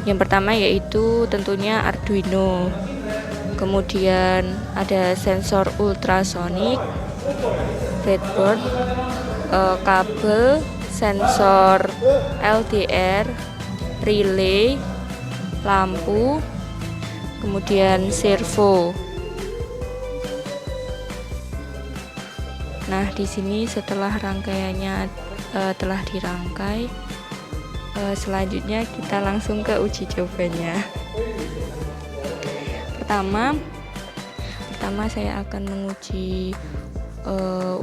Yang pertama yaitu tentunya Arduino. Kemudian ada sensor ultrasonik, breadboard, kabel, sensor LDR, relay, lampu, kemudian servo. Nah, di sini setelah rangkaiannya telah dirangkai, selanjutnya kita langsung ke uji cobanya. Pertama saya akan menguji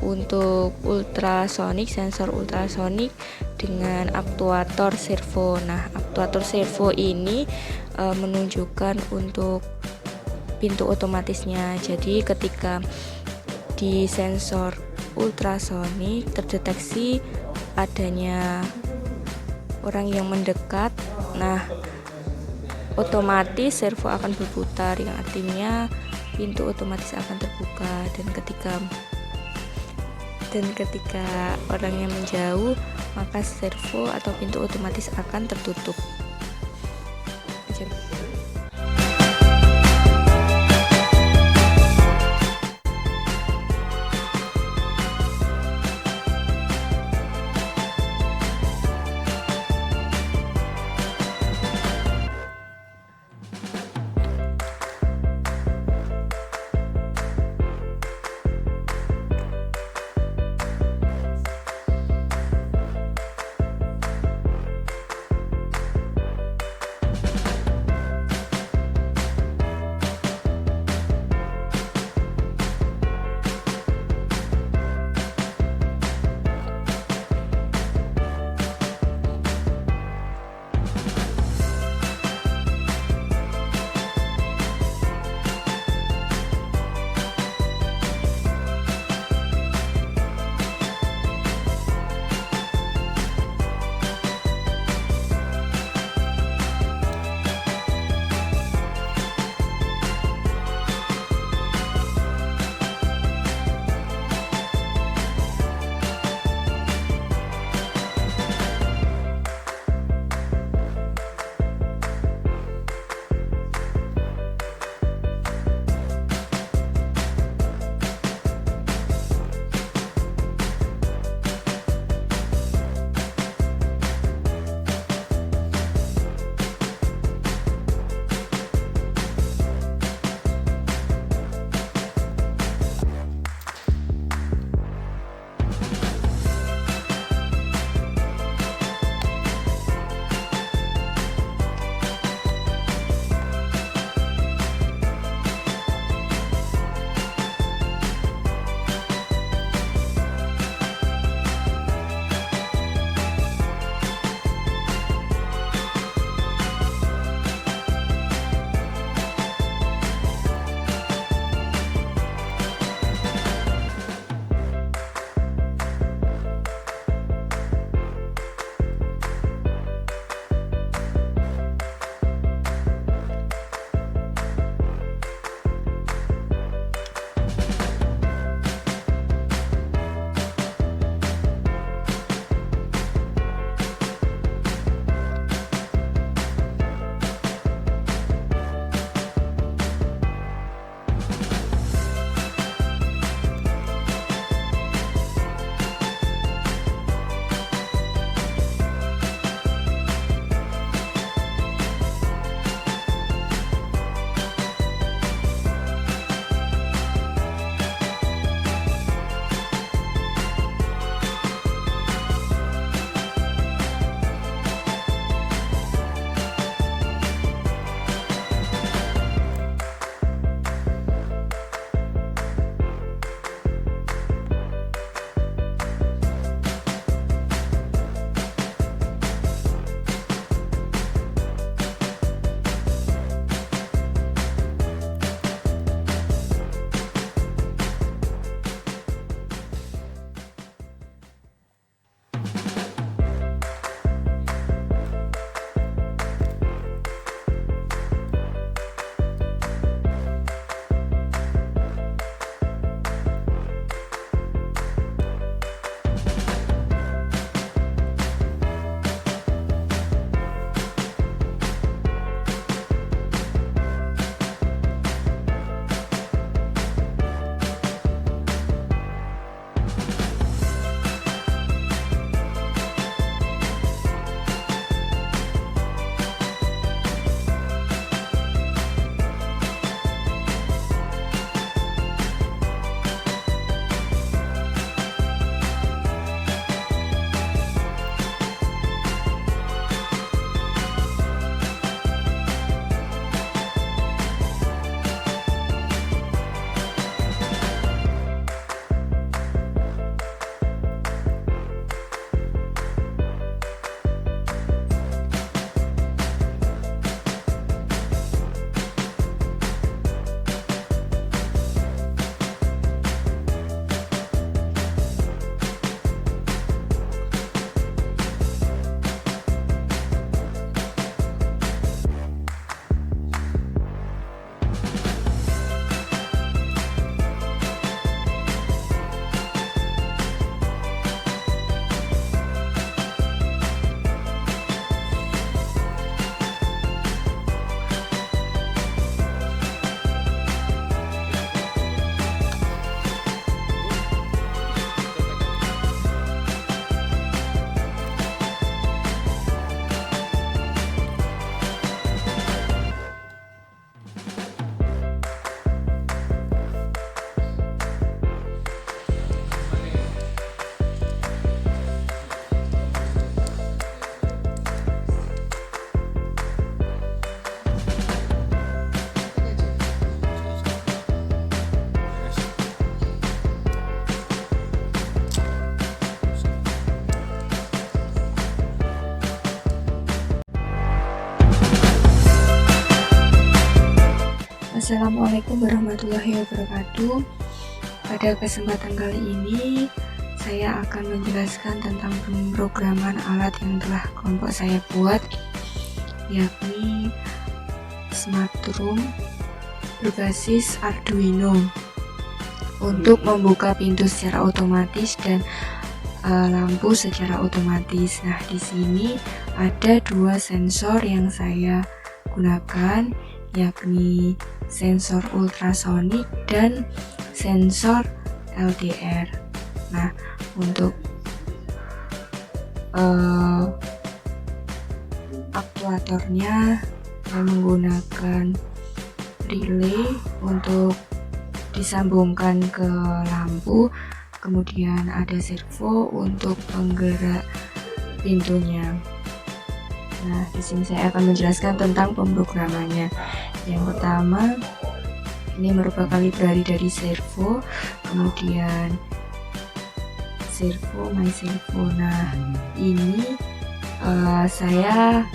untuk ultrasonik, sensor ultrasonik dengan aktuator servo. Nah, aktuator servo ini menunjukkan untuk pintu otomatisnya. Jadi ketika di sensor ultrasonik terdeteksi adanya orang yang mendekat, nah otomatis servo akan berputar, yang artinya pintu otomatis akan terbuka, dan ketika orangnya menjauh maka servo atau pintu otomatis akan tertutup. Assalamualaikum warahmatullahi wabarakatuh. Pada kesempatan kali ini saya akan menjelaskan tentang pemrograman alat yang telah kelompok saya buat, yakni Smart Room berbasis Arduino untuk membuka pintu secara otomatis dan lampu secara otomatis. Nah, di sini ada dua sensor yang saya gunakan, yakni sensor ultrasonik dan sensor LDR. Nah, untuk aktuatornya saya menggunakan relay untuk disambungkan ke lampu, kemudian ada servo untuk penggerak pintunya. Nah, di sini saya akan menjelaskan tentang pemrogramannya. Yang pertama, ini merupakan library dari servo, kemudian servo my servo. Nah, ini saya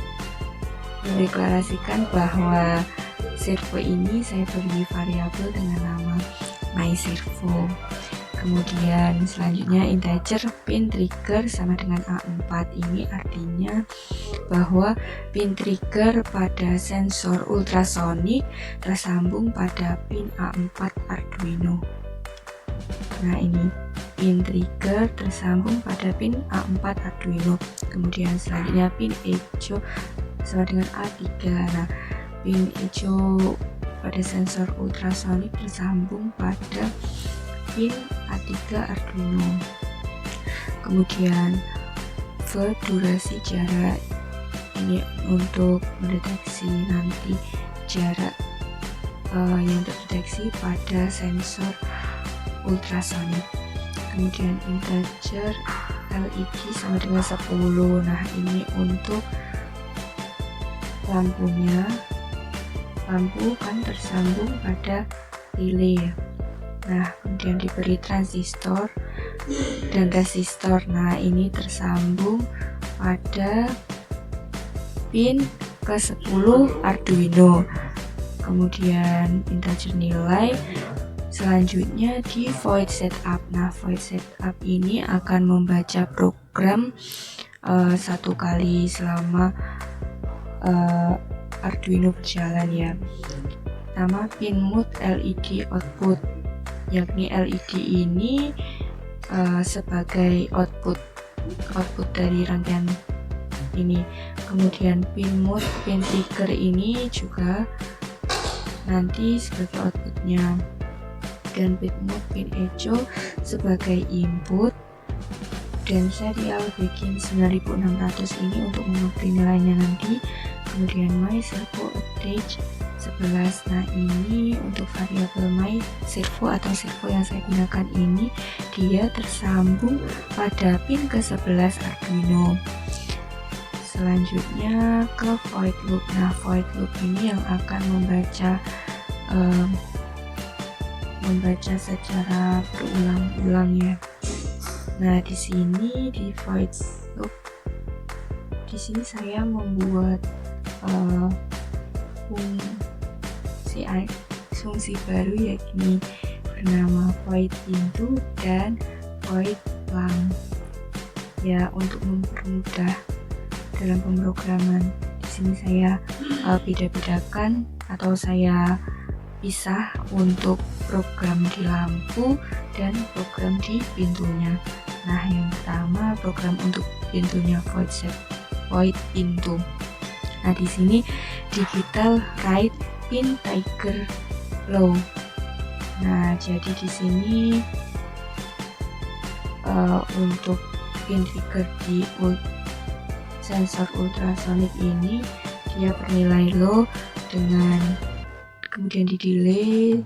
mendeklarasikan bahwa servo ini saya beri variabel dengan nama my servo. Kemudian selanjutnya integer pin trigger sama dengan A4. Ini artinya bahwa pin trigger pada sensor ultrasonik tersambung pada pin A4 Arduino. Nah, ini pin trigger tersambung pada pin A4 Arduino. Kemudian selanjutnya pin hijau sama dengan A3. Nah, pin hijau pada sensor ultrasonik tersambung pada pin A3 Arduino. Kemudian durasi jarak, ini untuk mendeteksi nanti jarak yang terdeteksi pada sensor ultrasonik. Kemudian integer LED sama dengan 10. Nah, ini untuk lampunya. Lampu kan tersambung pada relay. Nah, kemudian diberi transistor dan resistor. Nah, ini tersambung pada pin ke-10 Arduino. Kemudian integer nilai. Selanjutnya di void setup. Nah, void setup ini akan membaca program satu kali selama Arduino berjalan ya. Pertama, pin mode LED output, yakni LED ini sebagai output dari rangkaian ini. Kemudian pin mode pin trigger ini juga nanti sebagai outputnya, dan pin mode pin hijau sebagai input, dan serial begin 9600 ini untuk mengupdate nilainya nanti. Kemudian my servo update 11. Nah, ini untuk variabel my servo atau servo yang saya gunakan ini, dia tersambung pada pin ke-11 Arduino. Selanjutnya ke void loop. Nah, void loop ini yang akan membaca secara berulang-ulang ya. Nah, di sini di void loop, di sini saya membuat fungsi baru, yakni bernama void pintu dan void lang ya, untuk mempermudah dalam pemrograman. Di sini saya beda-bedakan atau saya pisah untuk program di lampu dan program di pintunya. Nah, yang pertama program untuk pintunya void pintu. Nah, di sini digital write pin trigger low. Nah, jadi di sini untuk pin trigger di sensor ultrasonik ini dia bernilai low, dengan kemudian di delay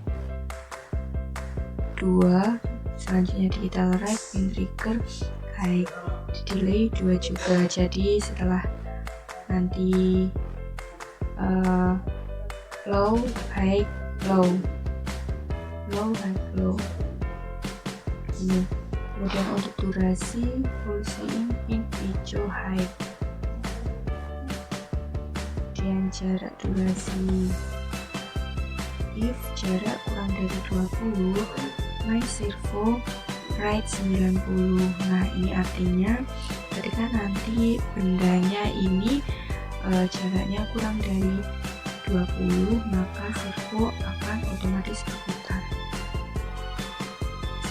2. Selanjutnya digital write pin trigger high, di delay 2 juga. Jadi setelah nanti low high low ini. Kemudian untuk durasi full pin hijau high, kemudian jarak durasi if jarak kurang dari 20, my servo write 90. Nah, ini artinya ketika nanti bendanya ini jaraknya kurang dari 20, maka servo akan otomatis berputar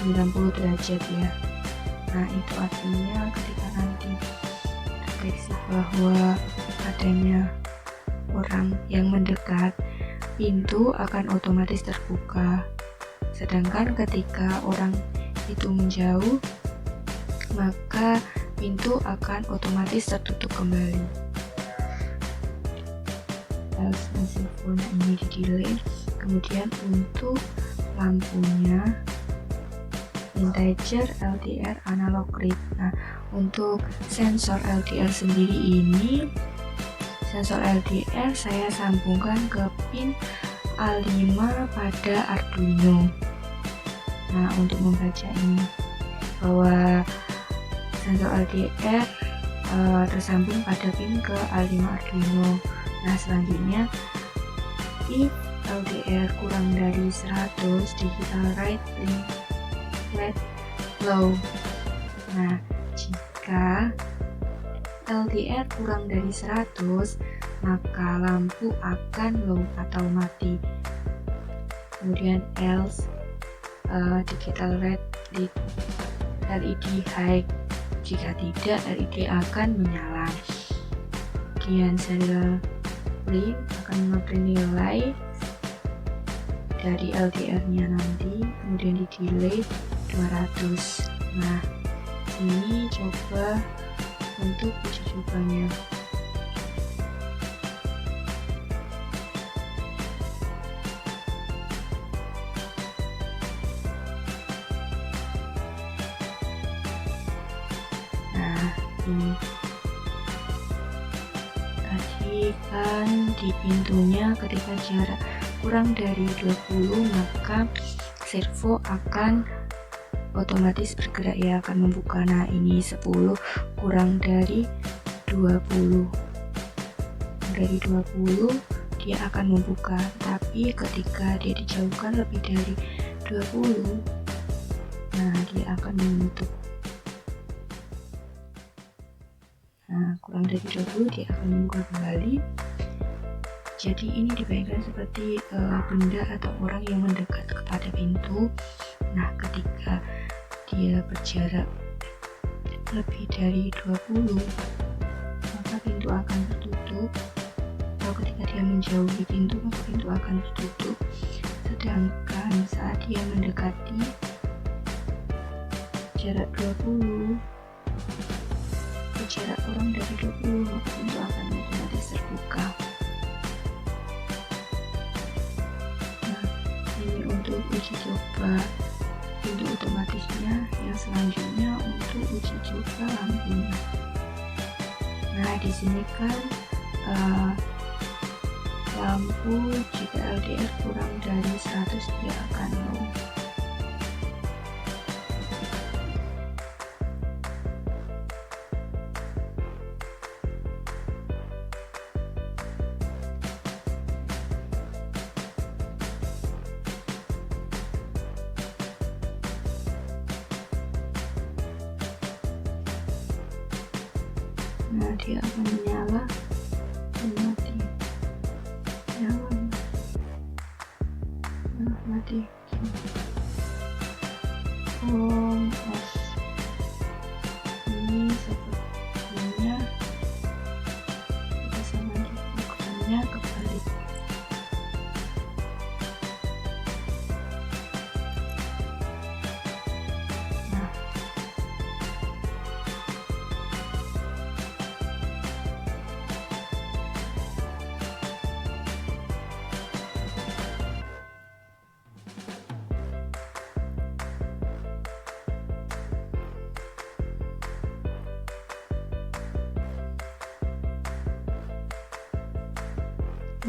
90 derajat ya. Nah, itu artinya ketika nanti deteksi bahwa adanya orang yang mendekat, pintu akan otomatis terbuka. Sedangkan ketika orang itu menjauh, maka pintu akan otomatis tertutup kembali. Else servo ini di delay. Kemudian untuk lampunya integer LDR analog read. Nah, untuk sensor LDR sendiri ini, sensor LDR saya sambungkan ke pin A5 pada Arduino. Nah, untuk membaca ini bahwa sensor LDR tersambung pada pin ke A5 Arduino. Nah, selanjutnya if LDR kurang dari 100, digital write let low. Nah, jika LDR kurang dari 100, maka lampu akan low atau mati. Kemudian else digital red LED high. Jika tidak, LED akan menyala. Kemudian serial print akan memberi nilai dari LDR-nya nanti, kemudian di delay 200. Nah, ini coba untuk uji cobanya. Nah, ini tadi kan di pintunya ketika jarak kurang dari 20, maka servo akan otomatis bergerak ya, akan membuka. Nah, ini 10 kurang dari 20. Dari 20 dia akan membuka, tapi ketika dia dijauhkan lebih dari 20, nah dia akan menutup. Nah, kurang dari 20 dia akan membuka kembali. Jadi ini dibayangkan seperti benda atau orang yang mendekat kepada pintu. Nah, ketika dia berjarak lebih dari 20, maka pintu akan tertutup. Atau ketika dia menjauhi pintu, maka pintu akan tertutup. Sedangkan saat dia mendekati jarak 20, jarak kurang dari 20, maka pintu akan otomatis terbuka. Untuk uji coba pintu otomatisnya. Yang selanjutnya untuk uji coba lampunya. Nah, di sini kan lampu jika LDR kurang dari 100 dia akan low. Nah, dia akan menyala dan mati. Nyala, nah, mati. On off. Ini sepertinya kita sama bukannya kebalik.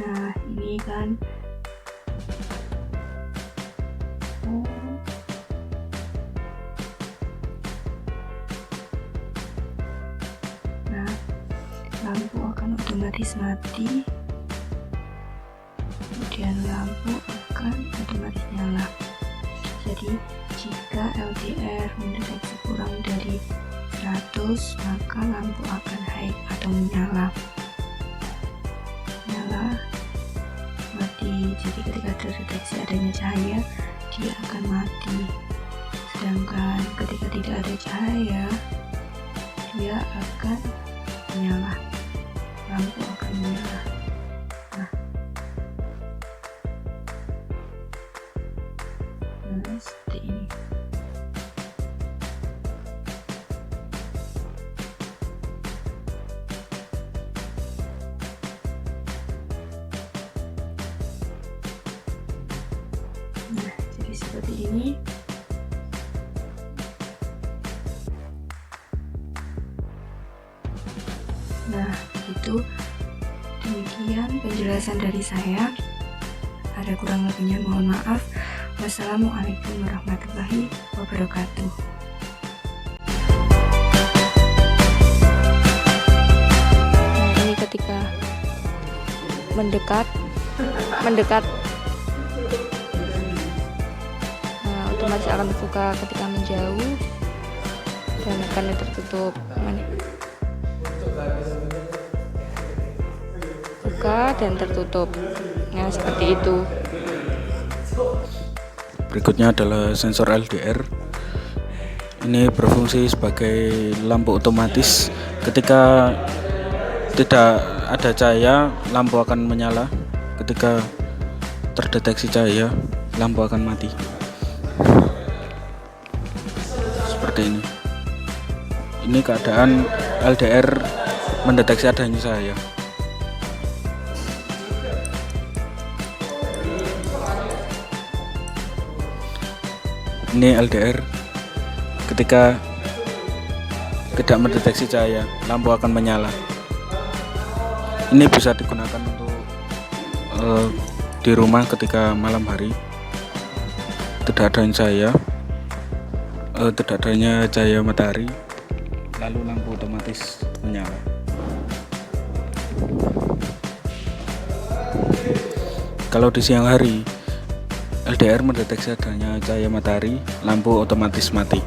Nah, ini kan nah, lampu akan otomatis mati. Kemudian lampu akan otomatis nyala. Jadi jika LDR mendeteksi kurang dari 100, maka lampu akan high atau menyala, mati. Jadi ketika terdeteksi adanya cahaya, dia akan mati. Sedangkan ketika tidak ada cahaya, dia akan menyala, lampu akan menyala. Nah, seperti ini. Nah, jadi seperti ini. Nah, begitu. Demikian penjelasan dari saya. Ada kurang lebihnya mohon maaf. Wassalamualaikum warahmatullahi wabarakatuh. Nah, ini ketika mendekat, nah, otomatis akan terbuka. Ketika menjauh dan akan tertutup. Buka dan tertutup. Nah, seperti itu. Berikutnya adalah sensor LDR. Ini berfungsi sebagai lampu otomatis. Ketika tidak ada cahaya, lampu akan menyala. Ketika terdeteksi cahaya, lampu akan mati. Seperti ini. Ini keadaan LDR mendeteksi adanya cahaya. Ini LDR ketika tidak mendeteksi cahaya, lampu akan menyala. Ini bisa digunakan untuk di rumah ketika malam hari tidak adanya cahaya matahari, lalu lampu otomatis menyala. Kalau di siang hari, LDR mendeteksi adanya cahaya matahari, lampu otomatis mati.